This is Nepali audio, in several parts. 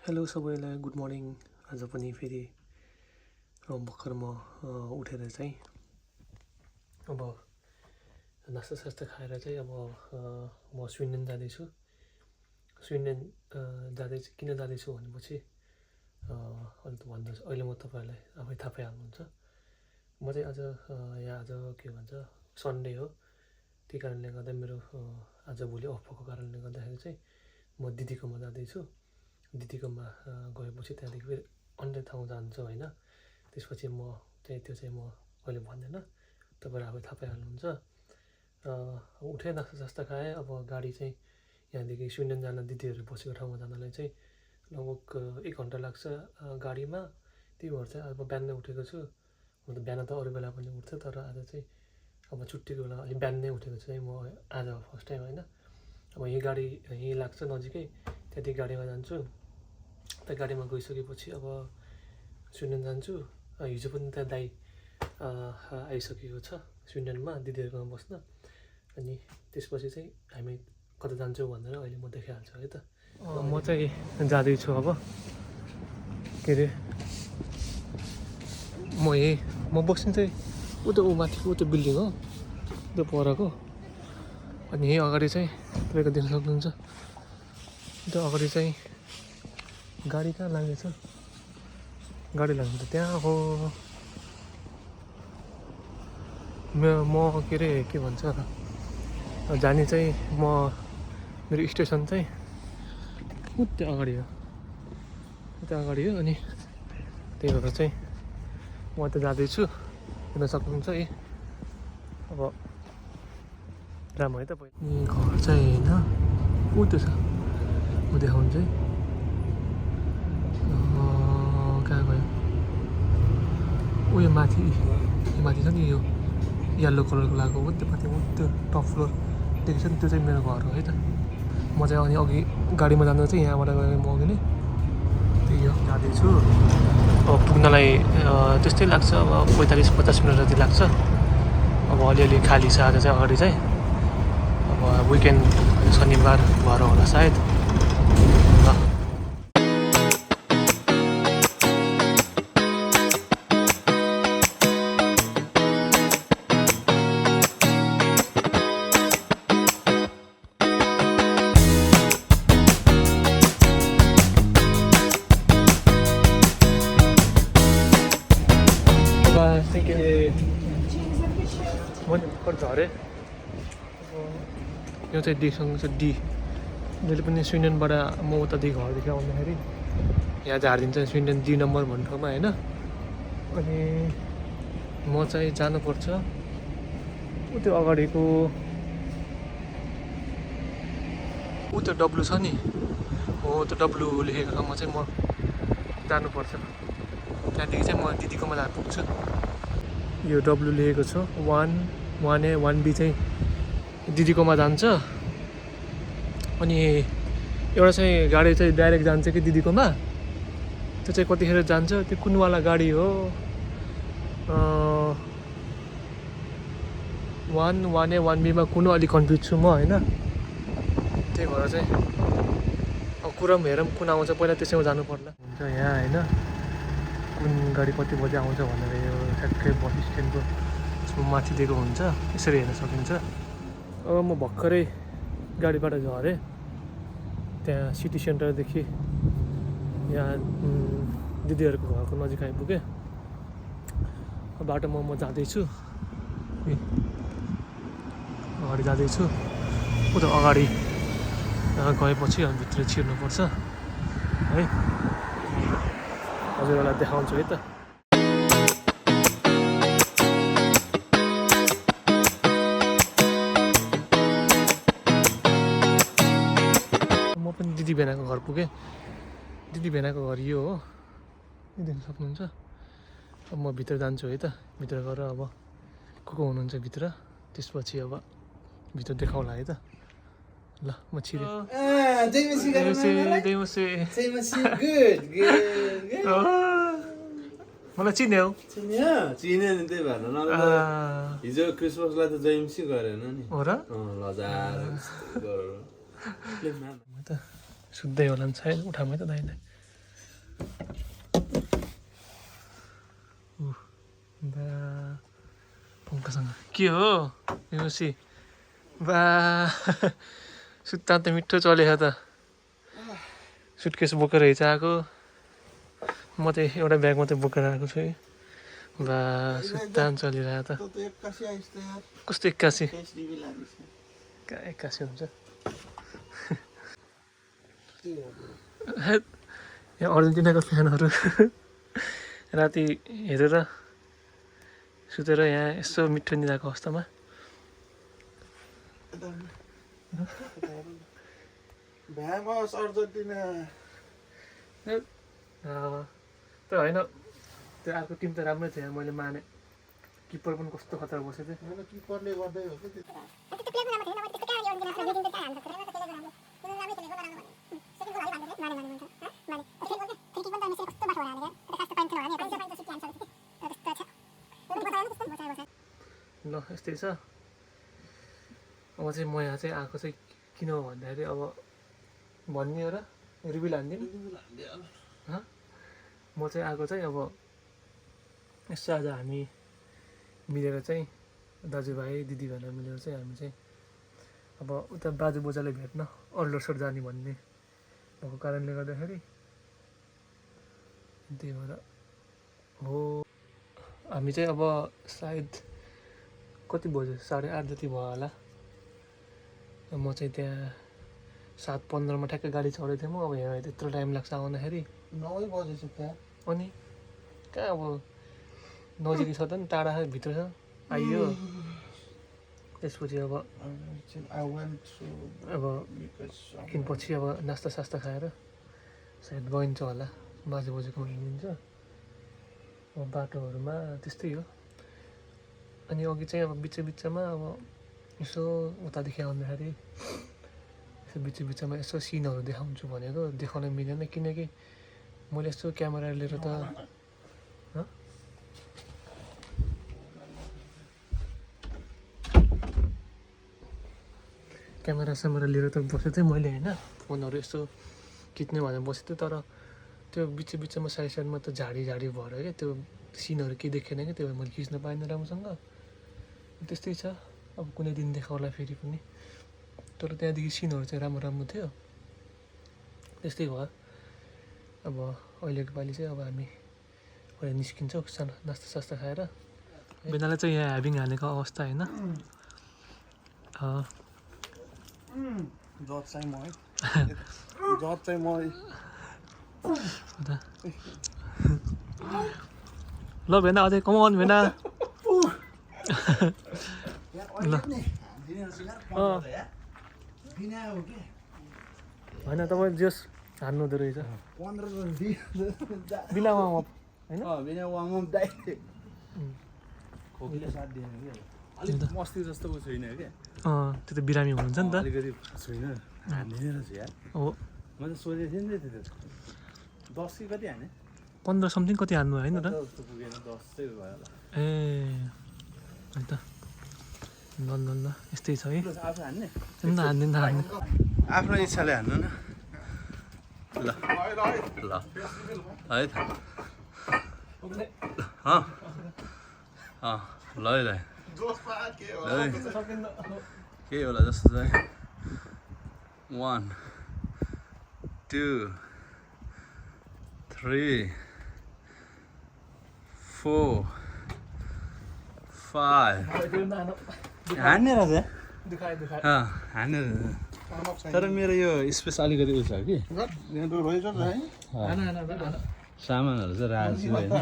हेलो सबैलाई गुड मर्निङ। आज पनि फेरि भर्खर म उठेर चाहिँ अब नास्ता खाएर चाहिँ अब म स्विडेन जाँदैछु। स्विडेन जाँदै किन जाँदैछु भनेपछि अहिले त भन्दैछु, अहिले म तपाईँहरूलाई आफै थाहा पाइहाल्नुहुन्छ। म चाहिँ आज आज के भन्छ सन्डे हो, त्यही कारणले गर्दा मेरो आज भोलि अफ भएको कारणले गर्दाखेरि चाहिँ म दिदीकोमा जाँदैछु। दिदीकोमा गएपछि त्यहाँदेखि फेरि अन्य ठाउँ जान्छु होइन। त्यसपछि म त्यो चाहिँ म अहिले भन्दैन, तपाईँहरू आफै थाहा पाइहाल्नुहुन्छ। उठेँ, नास्ता खाएँ। अब गाडी चाहिँ यहाँदेखि स्विडेन जान दिदीहरू बसेको ठाउँमा जानलाई चाहिँ लगभग 1 घन्टा लाग्छ गाडीमा। त्यही भएर चाहिँ अब बिहानै उठेको छु। म त बिहान त अरू बेला पनि उठ्थेँ, तर आज चाहिँ अब छुट्टीको बेला अलिक बिहानै उठेको छु है म आज फर्स्ट टाइम होइन। अब यही गाडी यहीँ लाग्छ नजिकै, त्यति गाडीमा जान्छु। त्यहाँ गाडीमा गइसकेपछि अब स्विडेन जान्छु। हिजो पनि त्यहाँ दाइ आइसकेको छ स्विडेनमा दिदीहरूकोमा बस्न। अनि त्यसपछि चाहिँ हामी कता जान्छौँ भनेर अहिले म देखाइहाल्छु है त। म चाहिँ जाँदैछु अब के अरे म बस्ने चाहिँ उता माथिको उता बिल्डिङ हो, त्यो परको। अनि यहीँ अगाडि चाहिँ तपाईँको देख्न सक्नुहुन्छ, त्यो अगाडि चाहिँ गाडी कहाँ लागेछ, गाडी लाग्नु त त्यहाँ हो। म के अरे के भन्छ जाने चाहिँ मेरो स्टेसन चाहिँ उता अगाडि हो, अनि त्यही भएर चाहिँ म त जाँदैछु, हेर्न सक्नुहुन्छ है। अब राम्रो है त घर चाहिँ होइन उता छ, म देखाउँछु है। कहाँ गयो उयो माथि छ नि, यो येल्लो कलरको लगाएको हो त्यो माथि, त्यो टप फ्लोर देखेको छ नि, त्यो चाहिँ मेरो घर हो है त। म चाहिँ अनि अघि गाडीमा जाँदा चाहिँ यहाँबाट गएर म अघि नै त्यही हो जाँदैछु। अब पुग्नलाई त्यस्तै लाग्छ, अब 45-50 मिनट जति लाग्छ। अब अलिअलि खाली छ आज चाहिँ अगाडि चाहिँ, अब विकेन्ड शनिबार भएर होला सायद। झरे यो चाहिँ डीसँग छ डी। जहिले पनि स्विडेनबाट म उतादेखि घरदेखि आउँदाखेरि यहाँ झारिदिन्छ स्विडेन 2 नम्बर भन्ने ठाउँमा होइन। अनि म चाहिँ जानुपर्छ त्यो अगाडिको त्यो डब्लु छ नि, हो त्यो डब्लु लेखेको ठाउँमा चाहिँ म जानुपर्छ। त्यहाँदेखि चाहिँ म दिदीकोमा जान पुग्छु। यो डब्लु लेखेको छ 1A 1B चाहिँ दिदीकोमा जान्छ। अनि एउटा चाहिँ गाडी चाहिँ डाइरेक्ट जान्छ कि दिदीकोमा, त्यो चाहिँ कतिखेर जान्छ, त्यो कुनवाला गाडी हो। 1A 1Bमा कुन अलिक कन्फ्युज छु म होइन। त्यही भएर चाहिँ अब कुरा पनि हेरौँ कुन आउँछ, पहिला त्यसैमा जानु पर्ला हुन्छ यहाँ होइन। कुन गाडी कति बजी आउँछ भनेर यो ठ्याक्कै बस स्ट्यान्डको माथि दिएको हुन्छ, यसरी हेर्न सकिन्छ। अब म भर्खरै गाडीबाट झरेँ, त्यहाँ सिटी सेन्टरदेखि यहाँ दिदीहरूको घरको नजिक आइपुगेँ। बाटोमा म जाँदैछु, अगाडि जाँदैछु। उता अगाडि गएपछि भित्र छिर्नुपर्छ है। हजुरहरूलाई देखाउँछु है त। म पनि दिदी भेनाको घर पुगेँ। दिदी भेनाको घर यो हो, देख्न सक्नुहुन्छ। अब म भित्र जान्छु है त। भित्र गएर अब को हुनुहुन्छ भित्र, त्यसपछि अब भित्र देखाउँला है त। ल म छिरेँ। मलाई चिन्यौ? चिने नि, त्यही भएर न हिजो क्रिसमसलाई त जयमसी गरेन नि हो र? लजार त सुत्दै होला नि सायद, उठामै त दाइले। बा पङ्कसँग के हो युसी बा सुत्ता त मिठो चलेछ त सुटकेस बोकेर हिँडाएको म चाहिँ एउटा ब्याग मात्रै बोकेर आएको छु है बा सुत्ता चलिरहेको त कस्तो 81 कहाँ 81 हुन्छ यहाँ अर्जेन्टिनाको फ्यानहरू राति हेरेर सुतेर यहाँ यसो मिठो निदाएको अवस्थामा तर होइन त्यो अर्को टिम त राम्रै थियो मैले माने किपर पनि कस्तो खतरा बसेको थियो किपरले गर्दै हो कि ल यस्तै छ अब चाहिँ म यहाँ चाहिँ आएको चाहिँ किन हो भन्दाखेरि अब भन्ने हो र रिभिल हानिदिनु म चाहिँ आएको चाहिँ अब यसो आज हामी मिलेर चाहिँ दाजुभाइ दिदीबहिनी मिलेर चाहिँ हामी चाहिँ अब उता बाजे बोजूलाई भेट्न अल्लोसर जाने भन्ने भएको कारणले गर्दाखेरि त्यही भएर हो हामी चाहिँ अब सायद कति बज्यो 8:30 जति भयो होला म चाहिँ त्यहाँ 7:15 मा ठ्याक्कै गाडी चढेको थिएँ म अब यहाँ त्यत्रो टाइम लाग्छ आउँदाखेरि 9 बजेछ त्यहाँ अनि कहाँ अब नजिकै छ त नि टाढा भित्र छ आइयो त्यसपछि अब एकछिनपछि अब नास्ता सास्ता खाएर सायद गइन्छ होला बाजे बोजूकोमा हिँडिन्छ अब बाटोहरूमा त्यस्तै हो अनि अघि चाहिँ अब बिचमा अब यसो उतादेखि आउँदाखेरि यसो बिचमा यसो सिनहरू देखाउँछु भनेको देखाउन मिलेन किनकि मैले यसो क्यामेरा लिएर त क्यामेरा स्यामेरा लिएर त बसेको थिएँ मैले होइन फोनहरू यसो खिच्ने भनेर बसेको थिएँ तर त्यो बिचमा साइडमा त झाडी भएर क्या त्यो सिनहरू केही देखेन क्या त्यो भएर मैले खिच्न पाइनँ राम्रोसँग त्यस्तै छ अब कुनै दिन देखाउला फेरि पनि तर त्यहाँदेखि सिनहरू चाहिँ राम्रो थियो त्यस्तै भयो अब अहिलेको पालि चाहिँ अब हामी अहिले निस्किन्छौँ सानो नास्ता सास्ता खाएर बेनालाई चाहिँ यहाँ ह्याबिङ हालेको अवस्था होइन जज चाहिँ म है जज चाहिँ म ल भेना अझै कमाउनु भेना ल होइन तपाईँ जस हान्नु हुँदो रहेछ 15 बिना वार्मअप होइन बिना वार्मअप डाइरेक्ट खोकीले साथ दिएन कि अलिक मस्ती जस्तो उ छैन क्या त्यो त बिरामी हुनुहुन्छ नि त अलिकति छैन हान्दिनँ रहेछ यार हो म त सोचेको थिएँ नि त 10 कि कति हाने 15 समथिङ कति हान्नु होइन र जस्तो पुगेन 10 चाहिँ भयो होला ए अन्त ल यस्तै छ है आफू हान्ने हान्दिनँ आफ्नो इच्छाले हान्नु न ल ल है त ल ल के होला जस्तो चाहिँ 1 2 3 4 5 हान्ने रहेछ हान्ने रहेछ तर मेरो यो स्पेस अलिकति उयो छ कि सामानहरू चाहिँ राख्छु होइन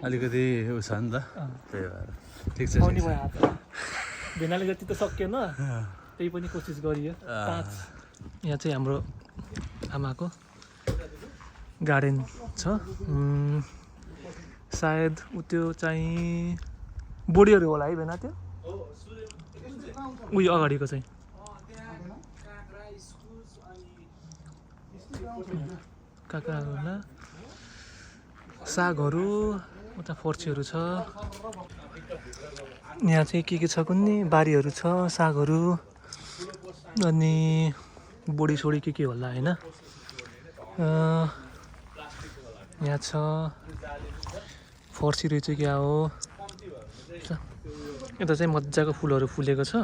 अलिकति उयो छ नि त त्यही भएर ठिक छ भेनाले जति त सकिएन त्यही पनि कोसिस गरियो 5 यहाँ चाहिँ हाम्रो आमाको गार्डन छ सायद उ त्यो चाहिँ बोडीहरू होला है भेना त्यो उयो अगाडिको चाहिँ काँक्राहरू होला सागहरू उता फर्सीहरू छ यहाँ चाहिँ के छ कुन्नी बारीहरू छ सागहरू अनि बोडीसोडी के होला होइन यहाँ छ फर्सी रहेछ क्या हो यता चाहिँ मजाको फुलहरू फुलेको छ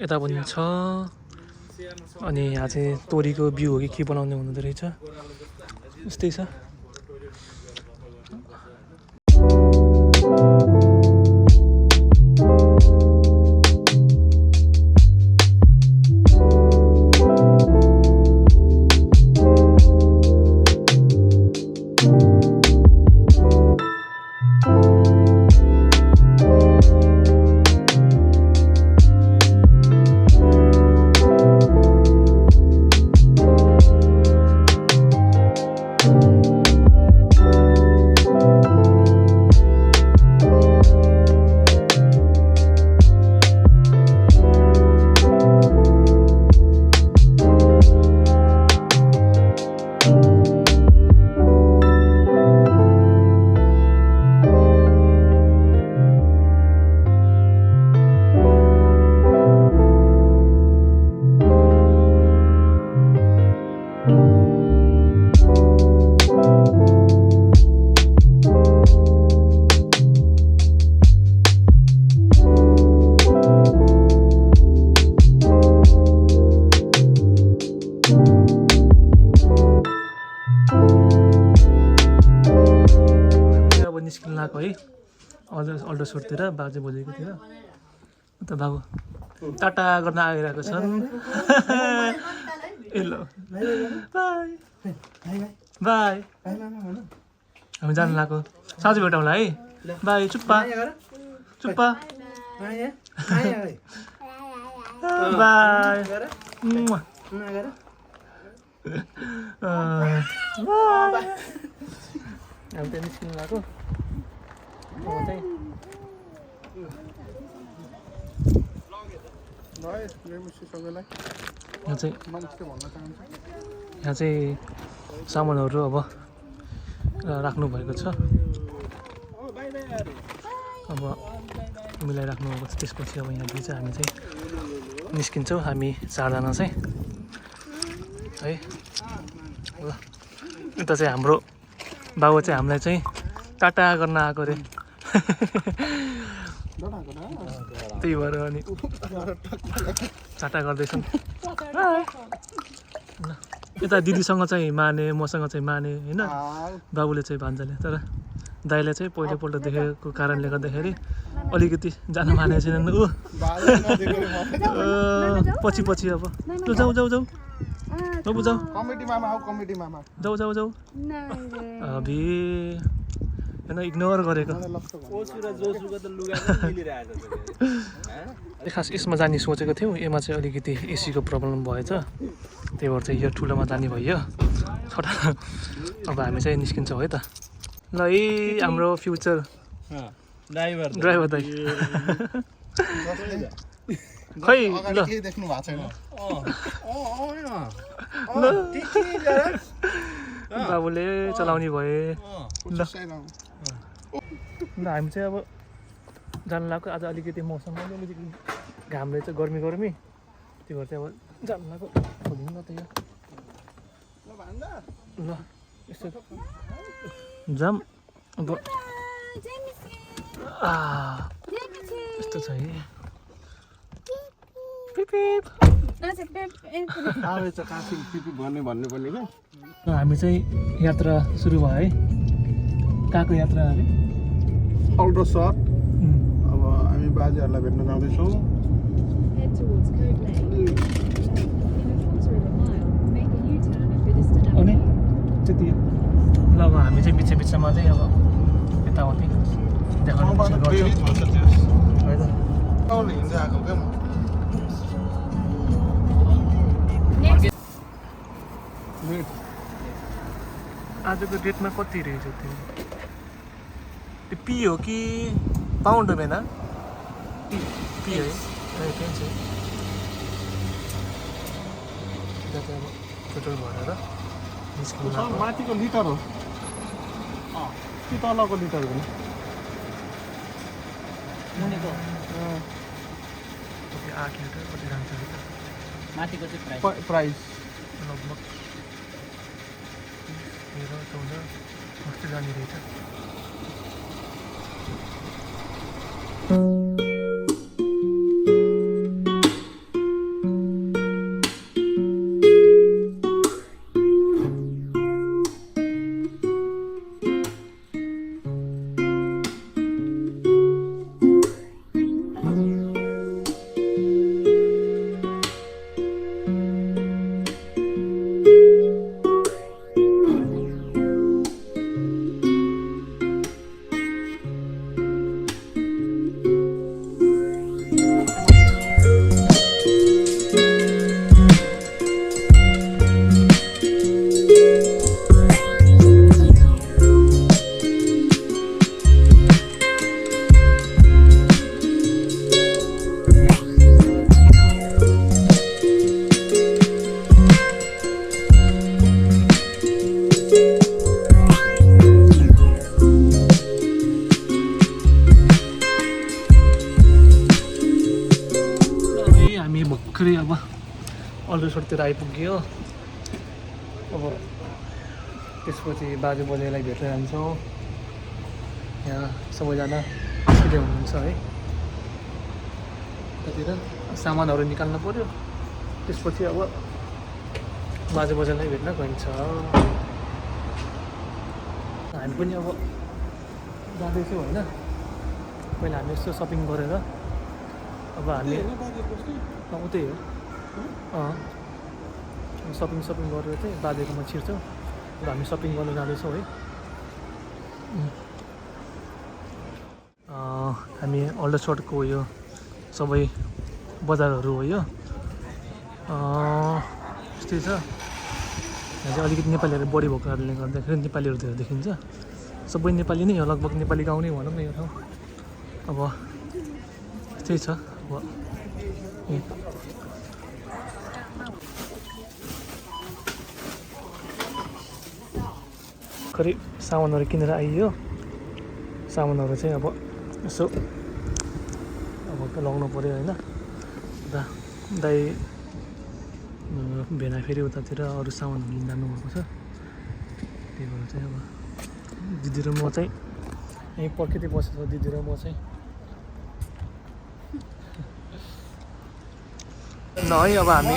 यता पनि छ अनि यहाँ चाहिँ तोरीको बिउ हो कि के बनाउने हुँदो रहेछ यस्तै छ निस्किन लागेको है अल्डोसोरतिर बाजे बोजूकोतिर अन्त बाबु टाटा गर्न आइरहेको छन् ए ल बाई बाई हामी जानु लाग्यो साँझ भेटौँला है बाई चुप्पा चुप्पा बाई हामी त्यहाँ निस्किनु लाग्यो यहाँ चाहिँ सामानहरू अब राख्नु भएको छ अब मिलाइराख्नु भएको छ त्यसपछि अब यहाँदेखि चाहिँ हामी चाहिँ निस्किन्छौँ हामी चारजना चाहिँ है ल यता चाहिँ हाम्रो बाबु चाहिँ हामीलाई चाहिँ टाटा गर्न आएको अरे त्यही भएर अनि टाटा गर्दैछन् यता दिदीसँग चाहिँ माने मसँग चाहिँ माने होइन बाबुले चाहिँ भान्जाले तर दाइलाई चाहिँ पहिलोपल्ट देखेको कारणले गर्दाखेरि अलिकति जान मानेको छैनन् ऊ पछि पछि अब जाऊ जाऊ जाऊ बाबु जाऊ जाऊ जाऊ जाऊ अभि होइन इग्नोर गरेको खास यसमा जाने सोचेको थियौँ यसमा चाहिँ अलिकति एसीको प्रब्लम भएछ त्यही भएर चाहिँ यो ठुलोमा जाने भयो छोटा अब हामी चाहिँ निस्किन्छौँ है त ल है हाम्रो फ्युचर ड्राइभर दाइ खै ल देख्नु भएको छैन बाबुले चलाउने भए ल हामी चाहिँ अब जानु लाग्यो आज अलिकति मौसम अलिकति घाम रहेछ गर्मी गर्मी त्यो भएर चाहिँ अब जानु लाग्यो खोलिनु न त यो ल यस्तो जाम अब यस्तो छ है हामी चाहिँ यात्रा सुरु भयो है कहाँको यात्रा अरे अल्डोसर अब हामी बाजेहरूलाई भेट्न जाँदैछौँ अनि त्यति ल अब हामी चाहिँ बिच बिचमा चाहिँ अब यताउति देखाउने कोसिस गर्छौँ हिँड्दै आएको क्या म आजको डेटमा कति रहेछ त्यो पी हो कि पाउन्ड हो भएन पी है पेन चाहिँ अब पेट्रोल भरेर निस्किनु माथिको लिटर हो कि तलको लिटर हो कति 8 लिटर कति जान्छ माथिको चाहिँ प्राइस लगभग 13-14 कस्तो जाने रहेछ हामी भर्खरै अब अल्ट्रेसोडतिर आइपुग्यो अब त्यसपछि बाजे बोजूलाई भेट्न जान्छौँ यहाँ सबैजना निस्किँदै हुनुहुन्छ है त्यतिर सामानहरू निकाल्नु पऱ्यो त्यसपछि अब बाजे बोजूलाई भेट्न गइन्छ हामी पनि अब जाँदैछौँ होइन पहिला हामी यसो सपिङ गरेर अब हामी उतै हो सपिङ गरेर चाहिँ बाजेकोमा छिर्छौँ अब हामी सपिङ गर्नु जाँदैछौँ है हामी अल्ट्रेसोडको यो सबै बजारहरू हो यो यस्तै छ यहाँ चाहिँ अलिकति नेपालीहरू बढी भएको कारणले गर्दाखेरि नेपालीहरू धेरै देखिन्छ सबै नेपाली नै हो लगभग नेपाली गाउँ नै भनौँ न यो ठाउँ अब त्यस्तै छ अब खरि सामानहरू किनेर आइयो सामानहरू चाहिँ अब यसो अब लगाउनु पऱ्यो होइन दाइ भेना फेरि उतातिर अरू सामानहरू लिन जानुभएको छ त्यही भएर चाहिँ अब दिदी र म चाहिँ यहीँ पर्खिँदै बसेको छ दिदी र म चाहिँ ल है अब हामी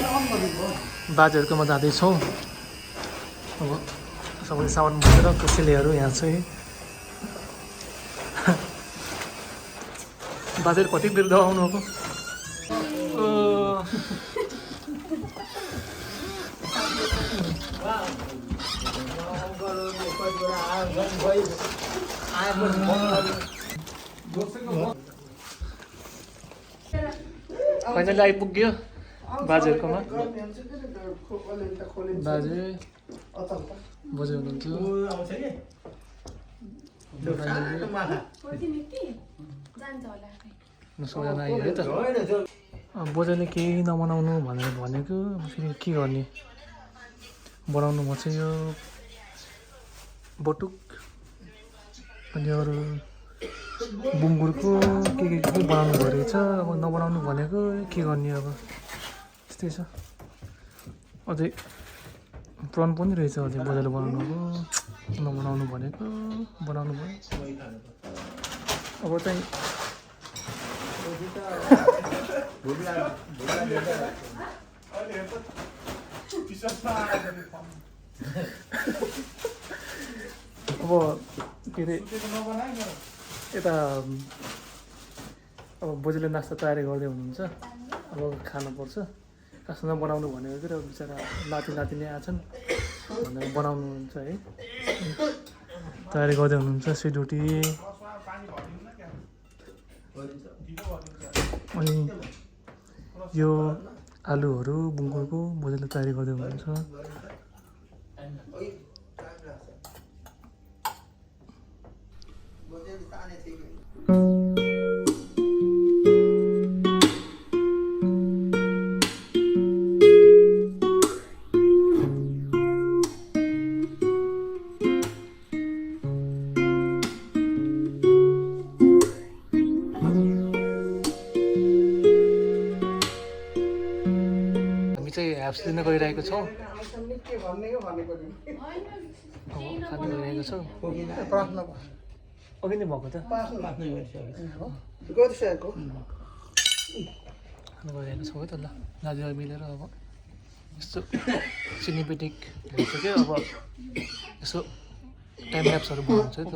बाजेहरूकोमा जाँदैछौँ अब सबैले सामान बोकेर कसैलेहरू यहाँ चाहिँ बाजेहरू कति बेर दबाउनु अब फाइनली आइपुग्यो बाजेहरूकोमा बाजे बोजू हुनुहुन्छ सबैजना आयो है त बोजूले केही नबनाउनु भनेर भनेको फेरि के गर्ने बनाउनु म चाहिँ यो बटुक अनि अरू बुङ्गुरको के बनाउनु भयो रहेछ अब नबनाउनु भनेको के गर्ने अब त्यस्तै छ अझै प्रन पनि रहेछ अझै बोजूले बनाउनुको नबनाउनु भनेको बनाउनु भयो अब चाहिँ अब के अरे यता अब बोजूले नास्ता तयारी गर्दै हुनुहुन्छ अब खानुपर्छ खासमा बनाउनु भनेको चाहिँ अब बिचरा नाति नै आछन् भनेर बनाउनुहुन्छ है तयारी गर्दै हुनुहुन्छ सेलरोटी अनि यो आलुहरू बुङ्गुरको बोजूले तयारी गर्दै हुनुहुन्छ चाहिँ ह्याप्स लिन गइरहेको छौँ खानु गइरहेको छौँ अघि नै भएको त खानु गइरहेको छौँ है त ल दाजुभाइ मिलेर अब यस्तो सिनेमेटिक भइसक्यो अब यसो टाइम ल्याप्सहरू बनाउँछ है त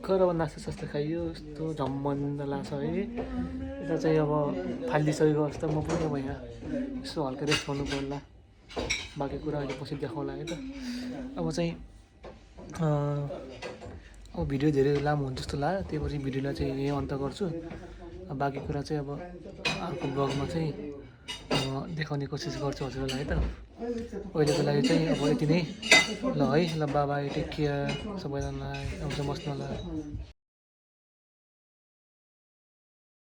भर्खर अब नास्ता खाइयो यस्तो झम्मन्द लाग्छ है यता चाहिँ अब फालिदिइसकेको अवस्था म पनि अब यहाँ यसो हल्का रेस्ट गर्नु पर्ला बाँकी कुरा अहिले पछि देखाउला है त अब चाहिँ अब भिडियो धेरै लामो हुन्छ जस्तो लाग्यो त्यही भएर भिडियोलाई चाहिँ यहीँ अन्त गर्छु बाँकी कुरा चाहिँ अब अर्को ब्लगमा चाहिँ देखाउने कोसिस गर्छु हजुरलाई है त अहिलेको लागि चाहिँ अब यति नै ल है ल बाबा टेक केयर सबैजनालाई आउँछ बस्नलाई